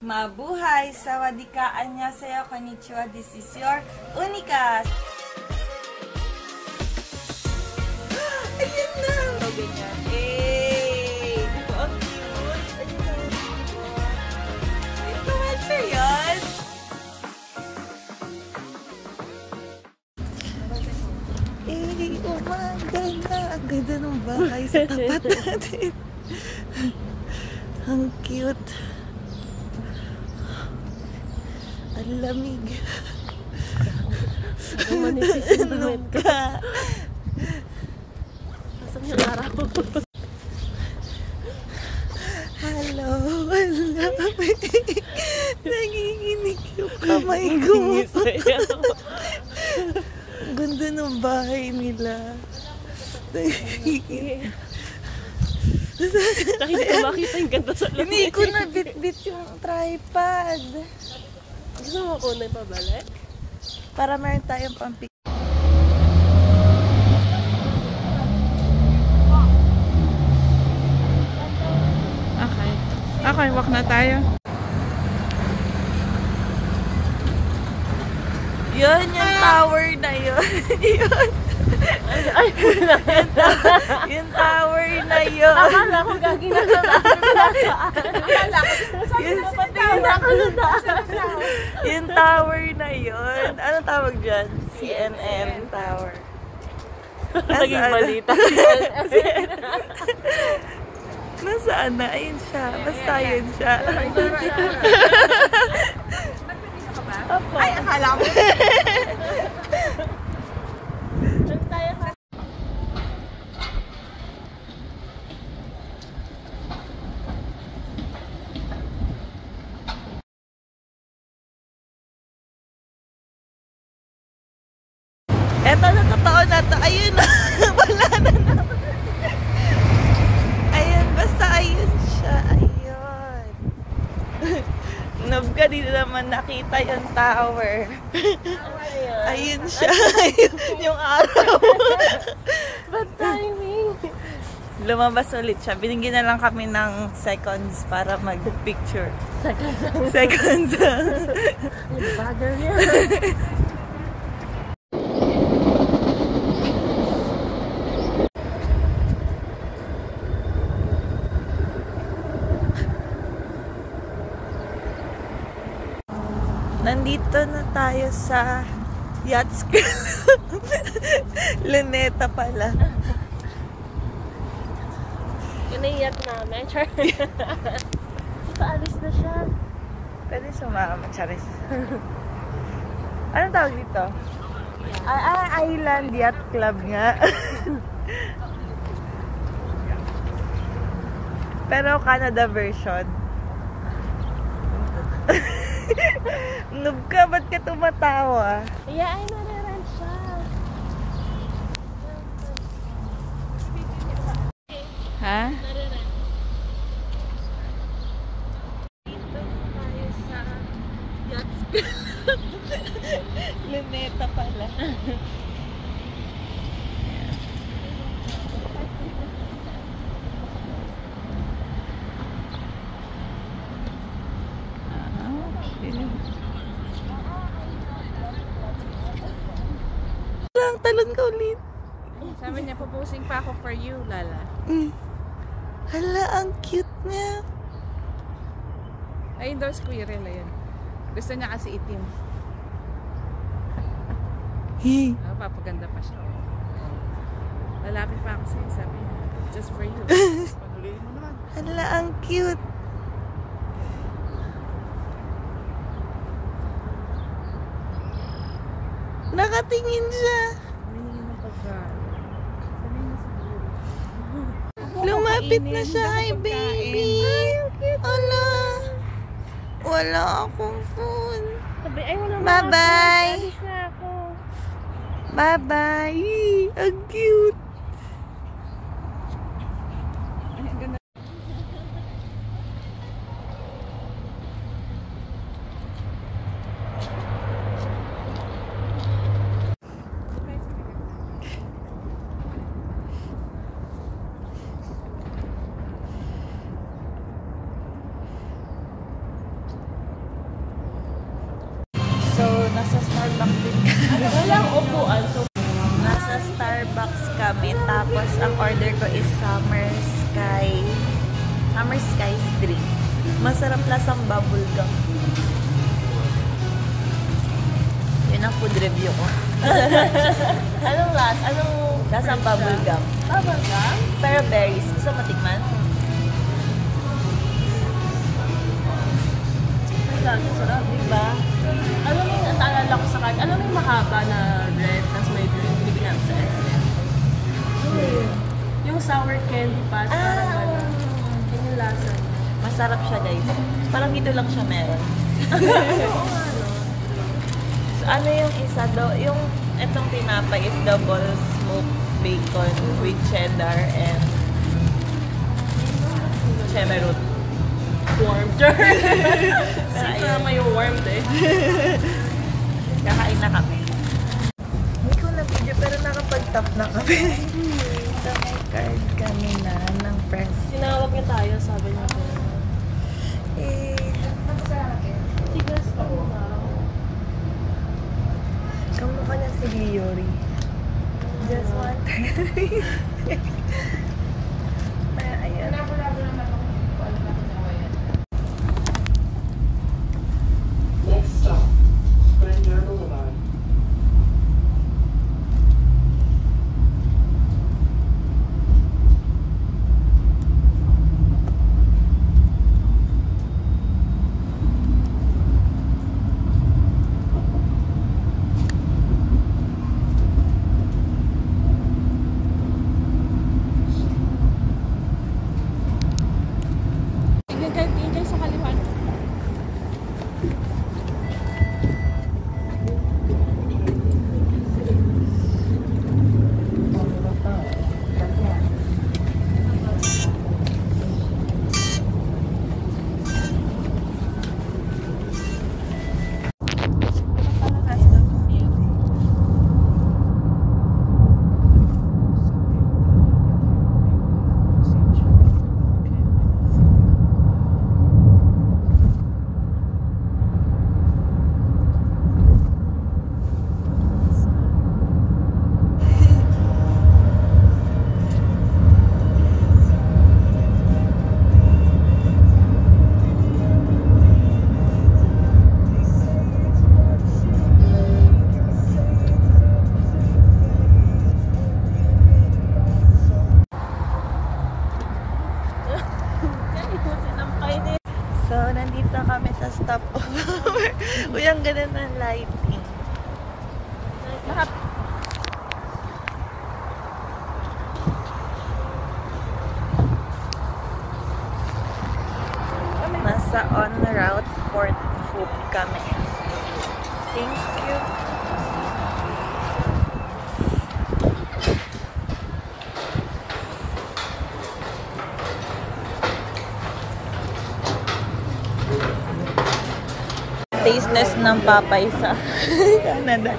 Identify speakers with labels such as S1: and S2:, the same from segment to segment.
S1: Mabuhay! Sawadika! Annyeonghaseyo! Konnichiwa! This is your Unika! Ayan na! O, ganyan. Hey! Ito ang cute! Influencer yun! Eh, umaga na! Ang ganda ng bahay sa tapat natin! Ang cute! Ang lamig.
S2: Ang manipis yung
S1: Ano ka?
S2: Pasok yung araw.
S1: Hello, ang lamig. Nanginginig yung kamay ko. Ang ganda ng bahay nila.
S2: Hindi ko makita yung ganda sa lamig.
S1: Hindi ko na bit-bit yung tripod.
S2: Gusto mo ko na ipabalik?
S1: Para meron tayong pampik. Okay. Okay, walk na tayo. Yun, yung tower na yun. Yun.
S2: Ay,
S1: Yung tower na yun.
S2: akala ko gagina na akala ko
S1: Yung tower na yun. Ano tawag dyan? CNN Tower.
S2: naging balita.
S1: Nasaan na? Ayun siya. Basta yun siya.
S2: Ay, akala mo.
S1: Eto na, totoo na to. Ayun na. Wala na naman. Ayun, basta ayun siya. Ayun. Nob ka, dito naman nakita yung tower. Ayun siya. Ayun, yung araw.
S2: Bad timing.
S1: Lumabas ulit siya. Binigyan na lang kami ng seconds para mag-picture. Seconds.
S2: Bagger niya.
S1: Nandito na tayo sa Yachts Club. Luneta pala.
S2: Kinaiyak namin. Paalis na siya.
S1: Pwede sumama, Charis. Anong tawag dito? Island Yacht Club nga. Pero Canada version. Noob ka, ba't ka tumatawa?
S2: Yeah, ay nare-rent siya.
S1: Ha?
S2: Nare-rent. Dito tayo sa Yachts Club.
S1: Luneta pala. Talon ka ulit.
S3: Sabi niya, proposing pa ako for you, Lala.
S1: Hala, ang cute niya.
S3: Ay, endorse ko yun na yun. Gusto niya kasi itim.
S1: Hey.
S3: Papaganda pa siya. Lalapit pa ako sa'yo, sabi niya. Just for you. Panuliin mo naman.
S1: Hala, ang cute. Nakatingin siya.
S3: Humingi ng pagkain. Sabi niya siguro.
S1: Lumapit na siya kay baby. Ala. Wala akong phone.
S2: Sabi, ay wala mga
S1: Bye-bye.
S2: alis na ako.
S1: Bye-bye. Ang cute.
S3: Ay, ang ganda.
S1: Nasa Starbucks din kami.
S2: Walang upuan. So,
S1: Nasa Starbucks kami. Tapos, ang order ko is Summer Skies drink. Masarap lasang bubblegum. Yun ang food review ko.
S2: anong last? Anong
S1: Lasang bubblegum.
S2: Bubblegum?
S1: Pero berries. Gusto mo tikman?
S2: Ay, lagi sarap.
S1: Diba?
S2: Ano may naalala ko sa kanya? Ano may mahaba na red tapos may binibigyan sa SM? Yung sour candy pa. Parang gano'n. Yun yung lasa niya.
S1: Masarap siya, guys. Parang dito lang siya meron.
S2: Oo nga, no?
S1: So, ano yung isa daw? Yung itong tinapay is double smoked bacon with cheddar and chemeroot.
S2: Warm. Kasi naman yung warm eh.
S1: Kakain na kami. Hindi ko na video pero nakapag-tap na kami. So, may card kami na ng press.
S2: Sinawag niya tayo, sabi niya po. Sige, stop na.
S1: Kamukha niya si Liori. Just one time. Ayan.
S4: Next stop, Premier Boulevard.
S2: Tingin kayo sa kaliwa.
S1: So, nandito kami sa stopover. Uy, ang ganda ng lighting. Nasa on route Port Hope kami. Thank you. Tasteless ng Papay sa Canada.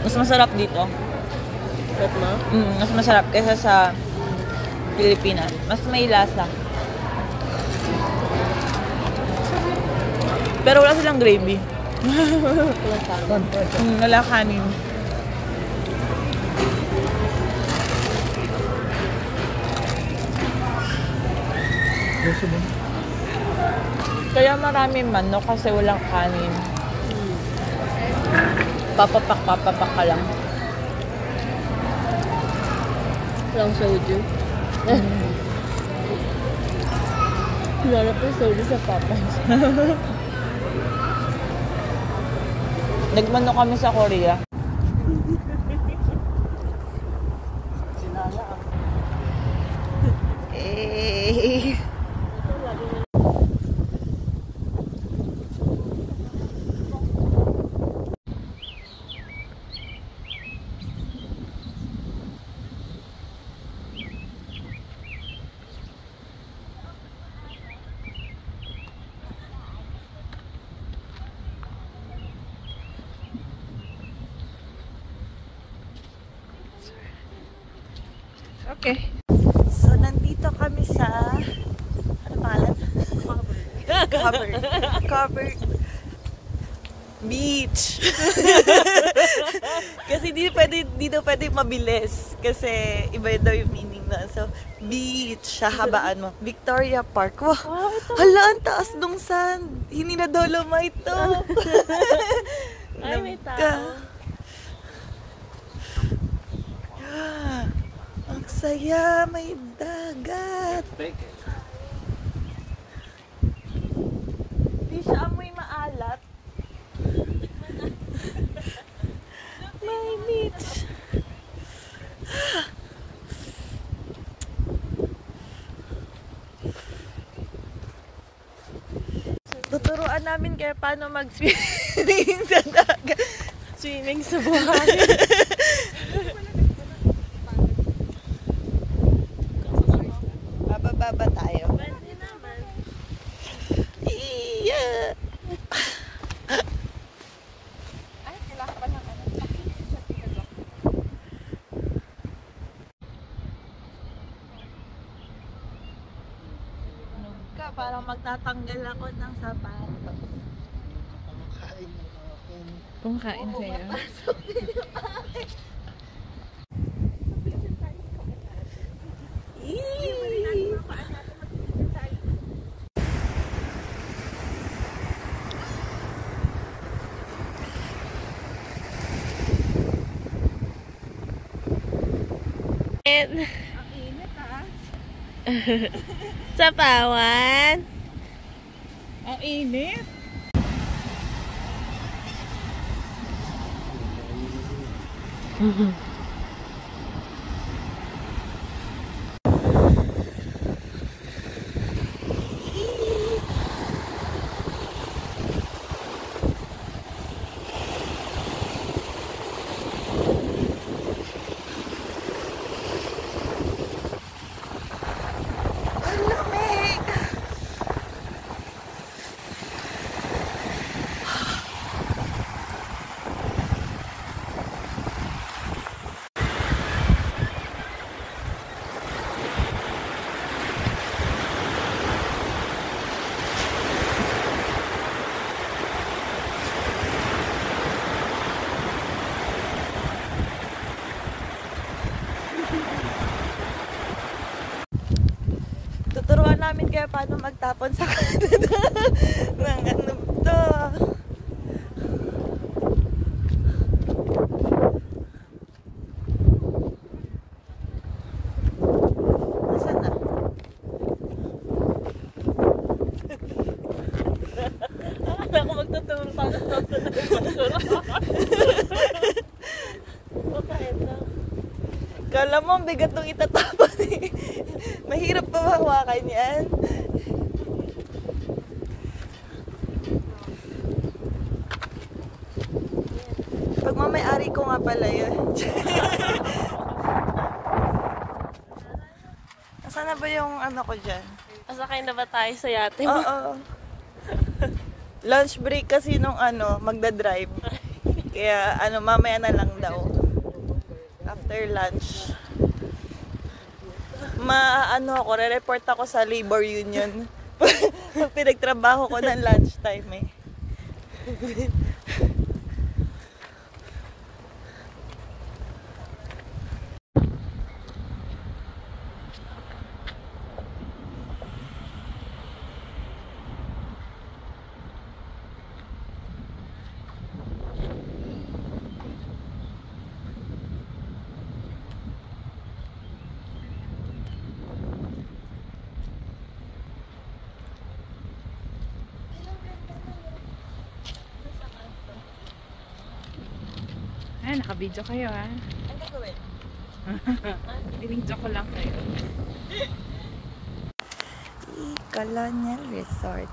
S1: Mas masarap dito.
S2: Sarap na?
S1: Mas masarap kaysa sa Pilipinas. Mas may lasa. Pero wala silang gravy. Wala kanin. Kaya marami manok kasi walang kanin. Papapak ka lang.
S2: Walang soju. Hinarap yung soju sa Popeyes.
S1: Nagmanok kami sa Korea. Eh. Okay. So, nandito kami sa... Ano pangalan? Covered beach. Kasi di daw pwede mabilis. Kasi iba daw yung meaning na. So, beach. Habaan mo. Victoria Park. Wow. Hala, ang taas nung sand. Hindi na Dolomite to.
S2: Ay, may tao.
S1: Ang saya. May dagat. Di siya amoy maalat. May beach. Tuturuan namin kayo paano mag-swimming sa dagat.
S2: Swimming sa buhay.
S1: Bababa tayo.
S2: Pwede naman.
S1: Iya.
S3: Ay, kailangan pa ng ano.
S1: Parang magtatanggal ako ng sapatos.
S3: Kumakain sa'yo.
S2: And
S3: Ang init ah.
S2: sa Pawan.
S3: Ang init.
S1: Ang lamig! Tuturuan namin kayo paano magtapon sa Canada ng ano to. Nasaan na?
S2: Akala ko magtuturo pa ng okay na.
S1: Kala mo, ang bigat nung itatapon eh. Mahirap pa mahawakan yan. Pag mamay-ari ko nga pala yun. Nasaan na ba yung ano ko dyan?
S2: Masakay na ba tayo sa yate mo?
S1: Oo. Lunch break kasi nung ano, magda-drive. Kaya ano, mamaya na lang daw. After lunch. Ako, re-report ako sa labor union. Pag pinagtrabaho ko ng lunchtime eh.
S3: Ay, naka-video kayo ha.
S1: Ano gagawin?
S3: Binidyo ko lang kayo.
S1: Colonial Resort.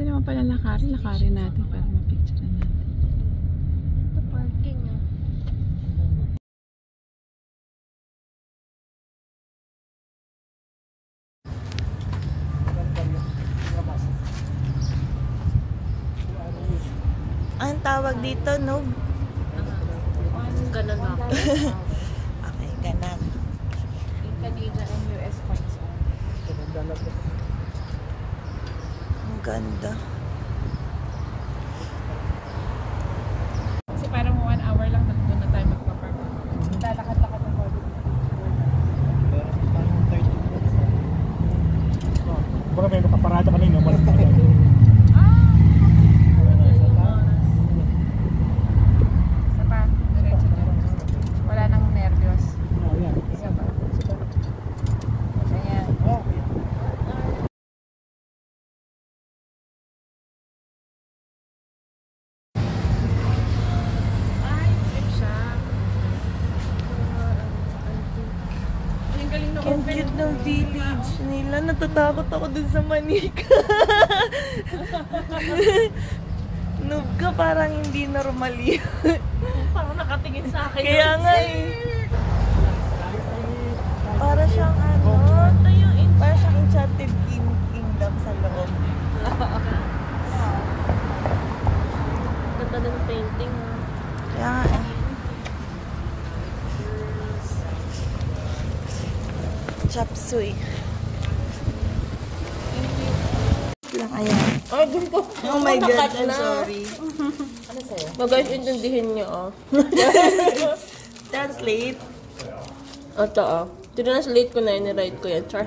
S3: naman pala lakarin natin para mapicture natin.
S2: Ito parking ah.
S1: Ang tawag dito, Noob?
S2: Ganun ako.
S1: Okay, ganan.
S3: Yung Canada and US points.
S1: Ang ganda.
S3: Kasi parang 1 hour lang doon na tayo magpapark. Lalakad-lakad ng body.
S5: Baka may nakaparada kanina, malas na kaya.
S3: Isa pa, diretso. Wala nang nervyos.
S5: Ayan.
S3: Isa pa. Ayan. Ay, trip siya. Ang galing na
S1: Ang cute ng village nila. Natatakot ako dun sa Manika. Noob ka, parang hindi normal yun.
S2: Parang nakatingin sa akin.
S1: Kaya nga eh. Para siyang ano, para siyang Enchanted Kingdom sa loob.
S2: Ganda ng painting ah.
S1: Kaya nga eh. Chop suey. Lang ayan.
S2: Ay, gusto.
S1: Oh my God, I'm sorry.
S2: Guys, intindihin niyo oh.
S1: Translate.
S2: Ito oh. Tinranslate ko na yun, ni-write ko yan, char.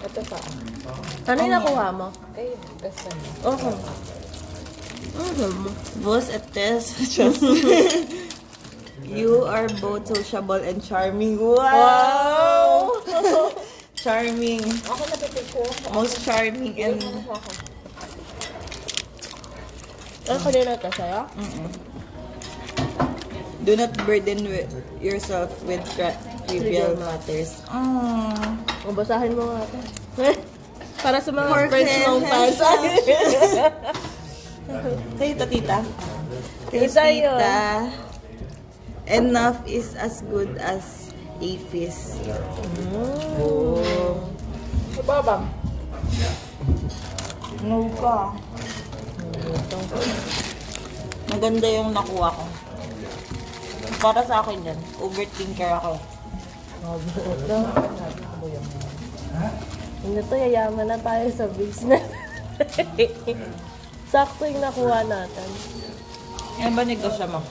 S2: Ito pa. Ano yung nakuha mo?
S3: Ay, basta na.
S2: Okay.
S1: Vos et tes. You are both sociable and charming. Wow! Charming.
S2: Ako napitig ko.
S1: Most charming and...
S2: Ano kanina ito sa'yo?
S1: Do not burden yourself with trivial matters.
S2: Mabasahin mo nga ito. Para sa mga
S1: For
S2: French long fans.
S1: Tita, tita.
S2: Tita yun.
S1: Tita. Enough is as good as a feast. Oh.
S3: Babam.
S1: No ka. Maganda yung nakuha ko. Para sa akin yan. Overthinker ako.
S2: Ano to, yayaman na tayo sa business. Sakto yung nakuha natin.
S1: Ano ba negosyo mo?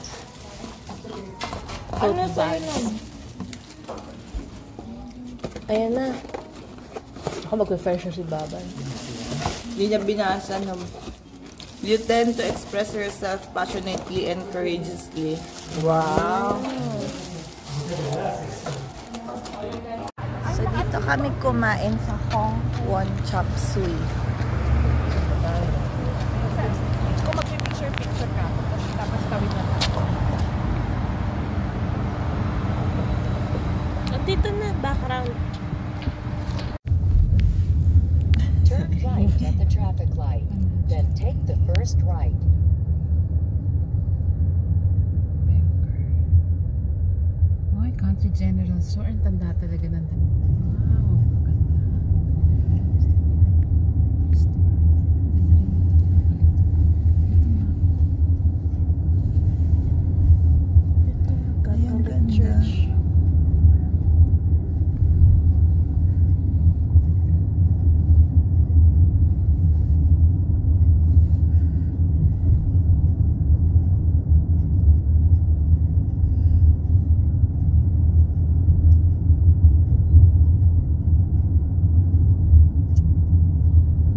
S1: Ano sa'yo nun?
S2: Ayan na. Ako mag-refresher si Baban.
S1: Hindi niya binasa no? You tend to express yourself passionately and courageously. Wow! So dito kami kumain sa Hong Won Chop Suey.
S3: Kung mag-picture ka, tapos tawid na.
S2: Dito na, background.
S6: Turn right at the traffic light, then take the first right.
S3: Oy, Country General Store. Ang tanda talaga ng tanda. Wow, ganda.
S1: Ang ganda.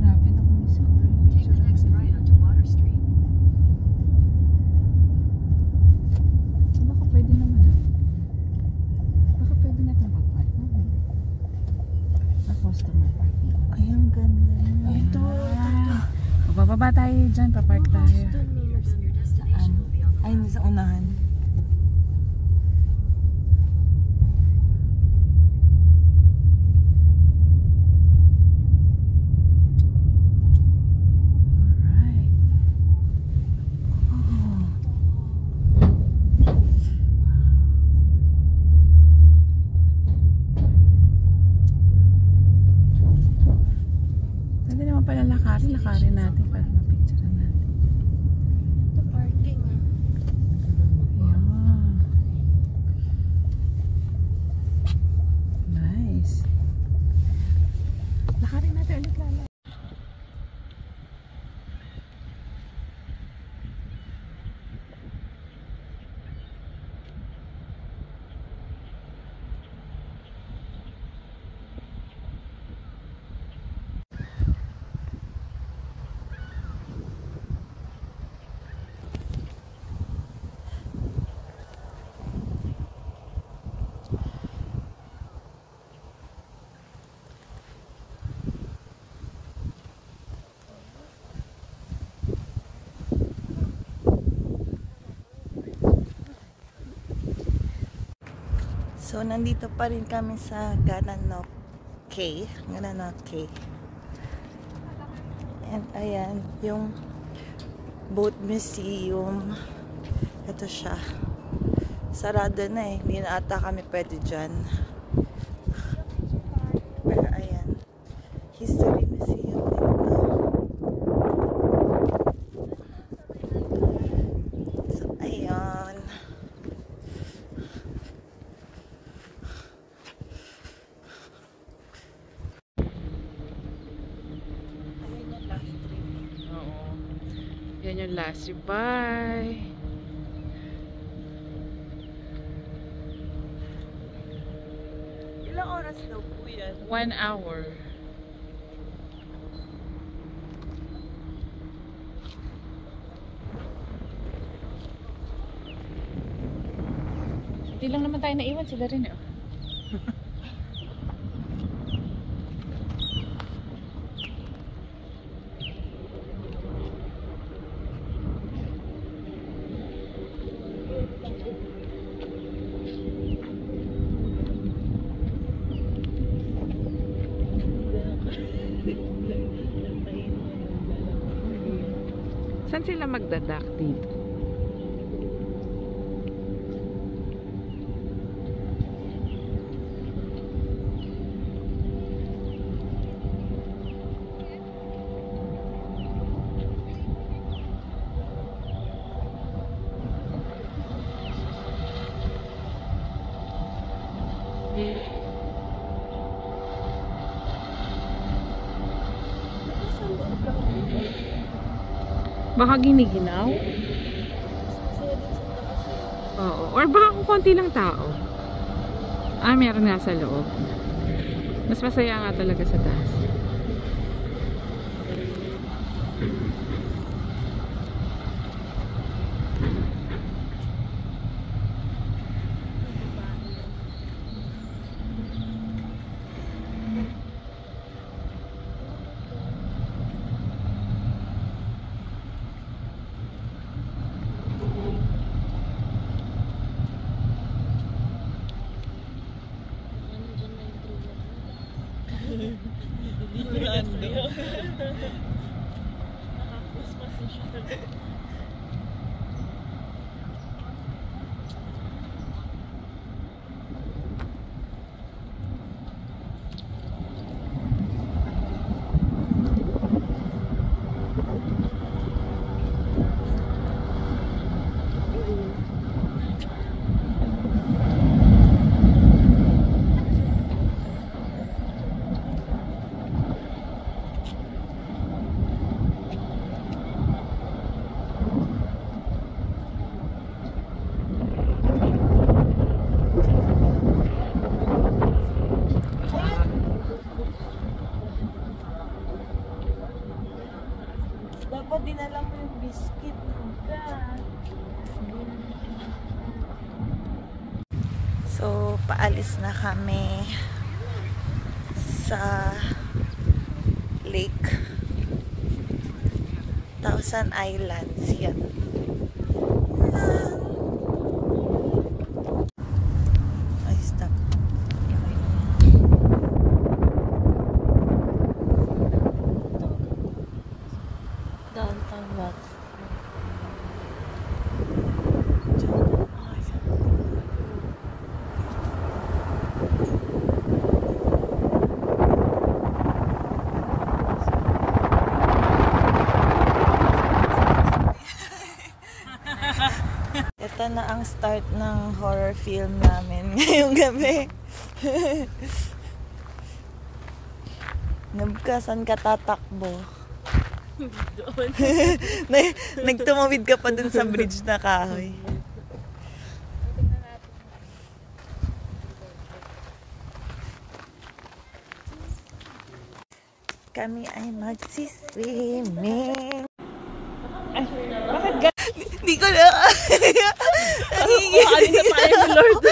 S3: Grabe na kung isa.
S6: Take the next right onto Water Street.
S3: Baka pwede naman. Baka pwede na itong pag-park. Na customer parking.
S1: Ay, ang ganda.
S3: Ito. Bababa tayo dyan. Papark tayo.
S1: Saan? Ay, hindi sa unahan.
S3: rin natin para mapicture natin.
S1: Ito parking.
S3: Ayan. Nice. Lakarin natin ulit lalo.
S1: So, nandito pa rin kami sa Gananoque Cay. Gananoque Cay. And ayan, yung boat museum. Ito siya. Sarado na eh. Hindi na ata kami pwede dyan. Pero ayan. History museum dito. So, ayan.
S3: Yan yung last. Bye!
S1: Ilang oras daw po yan?
S3: 1 hour. Hindi lang naman tayo naiwan. Sila rin eh. Saan sila magdadak dito? Baka giniginaw? Oo. Or baka kung konti lang tao. Ah, meron nga sa loob. Mas masaya nga talaga sa taas.
S1: Dapat dinala mo yung biscuit. So, paalis na kami sa Lake Thousand Islands. Yan. Ay, stop. Downtown lot. Ito na ang start ng horror film namin ngayong gabi. Nabkasan ka tatakbo.
S2: Doon.
S1: Nagtumawid ka pa dun sa bridge na kahoy. Kami ay magsiswimming.
S3: Ay, bakit
S1: Hindi ko na.
S2: Kuhanin na tayo ni Lord.